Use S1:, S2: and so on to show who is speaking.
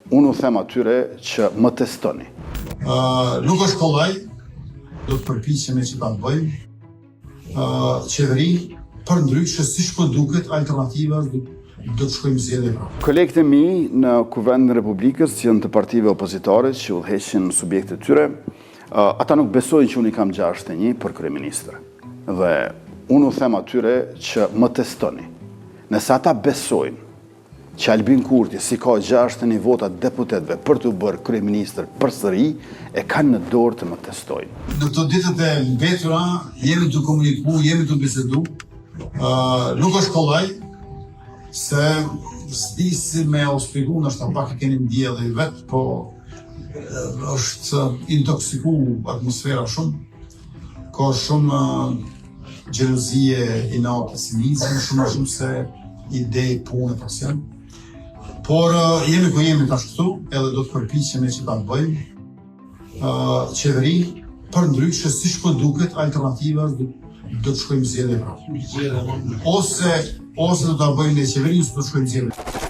S1: Unë u them atyre që më testoni.
S2: Nuk është kollaj, do të përpiqemi që ta bëjmë. Qeveri, për ndryshe, siç po duket, alternativa do të shkojmë zgjedhje prapë.
S1: Kolegët e mi në Kuvendin e Republikës që janë të partive opozitare që udhëheqin subjektet e tyre, ata nuk besojnë që unë i kam 61 për kryeministër. Dhe unë u them atyre që më testoni. Nëse ata besojnë që Albin Kurti, si ka 61 vota deputetëve për të bërë kryeministër përsëri, e kanë në dorë të më testojnë.
S2: Në këto ditët e mbetura jemi të komunikuar, jemi të bisedu. Nuk është kollaj, se s'di si me u shpjegu, nështë pak e keni ndjellë vetë, po është intoksiku atmosfera shumë, ka shumë gjelozie, inat, pesimizëm, shumë se ide, punë, pasion. Por jemi ku jemi tash këtu, edhe do të përpiqemi që ta bëjmë. Qeveri, për ndryshe, siç po duket, alternativa do të shkojmë zgjedhje prapë. Ose do ta bëjmë në qeveri, ose do të shkojmë zgjedhje.